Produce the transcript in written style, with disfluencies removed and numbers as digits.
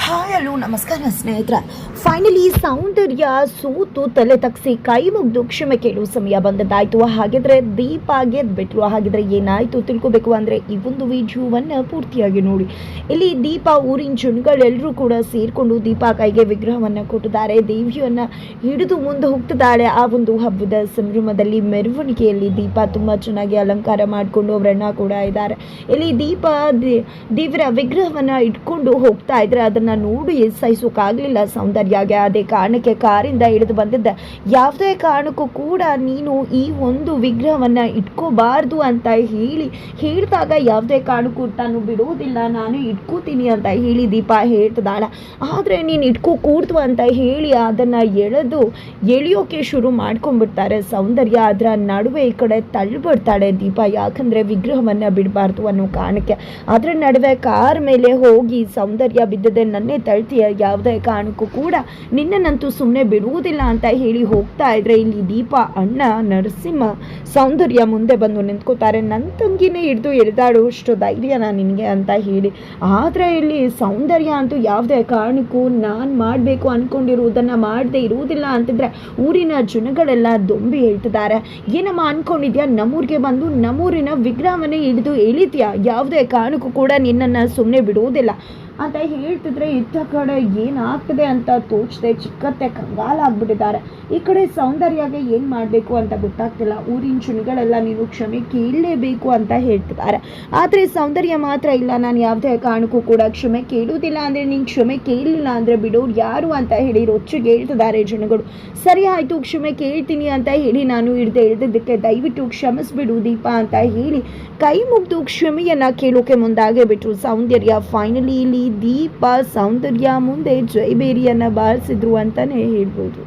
Hi hello ನಮಸ್ಕಾರ ಸ್ನೇಹಿತರೆ. Finally ಸೌಂದರ್ಯ ಸೋತು ತಲೆ ತಗ್ಸಿ ಕೈ ಮುಗ್ದು ಕ್ಷಮೆ ಕೇಳು ಸಮಯ ಬಂದದ್ದಾಯ್ತು. ಹಾಗಿದ್ರೆ ದೀಪ ಗೆದ್ಬಿಟ್ರು. ಹಾಗಿದ್ರೆ ಏನಾಯ್ತು ತಿಳ್ಕೊಬೇಕು ಅಂದ್ರೆ ಈ ಒಂದು ವಿಡಿಯೋವನ್ನ ಪೂರ್ತಿಯಾಗಿ ನೋಡಿ. ಇಲ್ಲಿ ದೀಪ ಊರಿನ ಜನಗಳೆಲ್ಲರೂ ಕೂಡ ಸೇರ್ಕೊಂಡು ದೀಪ ಕೈಗೆ ವಿಗ್ರಹವನ್ನ ಕೊಟ್ಟಿದ್ದಾರೆ. ದೇವಿಯನ್ನ ಹಿಡಿದು ಮುಂದೆ ಹೋಗ್ತಿದ್ದಾಳೆ. ಆ ಒಂದು ಹಬ್ಬದ ಸಂಭ್ರಮದಲ್ಲಿ ಮೆರವಣಿಗೆಯಲ್ಲಿ ದೀಪ ತುಂಬಾ ಚೆನ್ನಾಗಿ ಅಲಂಕಾರ ಮಾಡಿಕೊಂಡು ಅವರನ್ನ ಕೂಡ ಇದ್ದಾರೆ. ಇಲ್ಲಿ ದೀಪ ದೇವರ ವಿಗ್ರಹವನ್ನ ಇಟ್ಕೊಂಡು ಹೋಗ್ತಾ ಇದ್ರೆ ಅದನ್ನ ನೋಡಿ ಸಹಿಸೋಕ್ಕಾಗಲಿಲ್ಲ ಸೌಂದರ್ಯಗೆ. ಅದೇ ಕಾರಣಕ್ಕೆ ಕಾರಿಂದ ಇಳಿದು ಬಂದಿದ್ದ. ಯಾವುದೇ ಕಾರಣಕ್ಕೂ ಕೂಡ ನೀನು ಈ ಒಂದು ವಿಗ್ರಹವನ್ನ ಇಟ್ಕೋಬಾರ್ದು ಅಂತ ಹೇಳಿದಾಗ ಯಾವುದೇ ಕಾರಣಕ್ಕೂ ತಾನು ಬಿಡೋದಿಲ್ಲ, ನಾನು ಇಟ್ಕೋತೀನಿ ಅಂತ ಹೇಳಿ ದೀಪ ಹೇಳ್ತಿದ್ದಾಳ. ಆದರೆ ನೀನು ಕೂಡ್ತು ಅಂತ ಹೇಳಿ ಅದನ್ನು ಎಳೆಯೋಕೆ ಶುರು ಮಾಡ್ಕೊಂಡ್ಬಿಡ್ತಾರೆ ಸೌಂದರ್ಯ. ಅದರ ನಡುವೆ ಈ ಕಡೆ ತಳ್ಳಿಬಿಡ್ತಾಳೆ ದೀಪ. ಯಾಕಂದರೆ ವಿಗ್ರಹವನ್ನು ಬಿಡಬಾರ್ದು ಅನ್ನೋ ಕಾರಣಕ್ಕೆ. ಅದರ ನಡುವೆ ಕಾರ್ ಮೇಲೆ ಹೋಗಿ ಸೌಂದರ್ಯ ಬಿದ್ದದೆ, ನನ್ನೇ ತಳ್ತೀಯ, ಯಾವುದೇ ಕಾರಣಕ್ಕೂ ಕೂಡ ನಿನ್ನನ್ನಂತೂ ಸುಮ್ಮನೆ ಬಿಡುವುದಿಲ್ಲ ಅಂತ ಹೇಳಿ ಹೋಗ್ತಾ ಇದ್ರೆ ಇಲ್ಲಿ ದೀಪ ಅಣ್ಣ ನರಸಿಂಹ ಸೌಂದರ್ಯ ಮುಂದೆ ಬಂದು ನಿಂತ್ಕೋತಾರೆ. ನನ್ನ ತಂಗಿನೇ ಹಿಡಿದು ಎಳೆದಾಡುವಷ್ಟು ಧೈರ್ಯನಾ ನಿನಗೆ ಅಂತ ಹೇಳಿ. ಆದರೆ ಇಲ್ಲಿ ಸೌಂದರ್ಯ ಅಂತೂ ಯಾವುದೇ ಕಾರಣಕ್ಕೂ ನಾನು ಮಾಡಬೇಕು ಅಂದ್ಕೊಂಡಿರುವುದನ್ನು ಮಾಡದೆ ಇರುವುದಿಲ್ಲ ಅಂತಿದ್ರೆ ಊರಿನ ಜನಗಳೆಲ್ಲ ದೊಂಬಿ ಹೇಳ್ತಿದ್ದಾರೆ. ಏನಮ್ಮ ಅಂದ್ಕೊಂಡಿದ್ಯಾ, ನಮ್ಮೂರಿಗೆ ಬಂದು ನಮ್ಮೂರಿನ ವಿಗ್ರಹವನ್ನೇ ಹಿಡಿದು ಎಳಿತೀಯಾ, ಯಾವುದೇ ಕಾರಣಕ್ಕೂ ಕೂಡ ನಿನ್ನನ್ನು ಸುಮ್ಮನೆ ಬಿಡುವುದಿಲ್ಲ ಅಂತ ಹೇಳ್ತಿದ್ರೆ ಇತ್ತ ಕಡೆ ಏನಾಗ್ತದೆ ಅಂತ ತೋಚದೆ ಚಿಕ್ಕತ್ತೆ ಕಂಗಾಲಾಗ್ಬಿಟ್ಟಿದ್ದಾರೆ. ಈ ಕಡೆ ಸೌಂದರ್ಯಗೆ ಏನು ಮಾಡಬೇಕು ಅಂತ ಗೊತ್ತಾಗ್ತಿಲ್ಲ. ಊರಿನ ಜನಗಳೆಲ್ಲ ನೀನು ಕ್ಷಮೆ ಕೇಳಲೇಬೇಕು ಅಂತ ಹೇಳ್ತಿದ್ದಾರೆ. ಆದರೆ ಸೌಂದರ್ಯ ಮಾತ್ರ ಇಲ್ಲ, ನಾನು ಯಾವುದೇ ಕಾರಣಕ್ಕೂ ಕೂಡ ಕ್ಷಮೆ ಕೇಳುವುದಿಲ್ಲ, ಅಂದರೆ ನೀನು ಕ್ಷಮೆ ಕೇಳಲಿಲ್ಲ ಅಂದರೆ ಬಿಡೋರು ಯಾರು ಅಂತ ಹೇಳಿ ರೊಚ್ಚಿಗೆ ಹೇಳ್ತಿದ್ದಾರೆ ಜನಗಳು. ಸರಿ ಆಯಿತು, ಕ್ಷಮೆ ಕೇಳ್ತೀನಿ ಅಂತ ಹೇಳಿ ನಾನು ಎಳೆದಿದ್ದಕ್ಕೆ ದಯವಿಟ್ಟು ಕ್ಷಮಿಸ್ಬಿಡು ದೀಪ ಅಂತ ಹೇಳಿ ಕೈ ಮುಗ್ದು ಕ್ಷಮೆಯನ್ನು ಕೇಳೋಕೆ ಮುಂದಾಗೇ ಬಿಟ್ರು ಸೌಂದರ್ಯ. ಫೈನಲಿ ಇಲ್ಲಿ ದೀಪ ಸೌಂದರ್ಯ ಮುಂದೆ ಜೈಬೇರಿಯನ್ನು ಬಾರಿಸಿದ್ರು ಅಂತಾನೆ ಹೇಳ್ಬೋದು.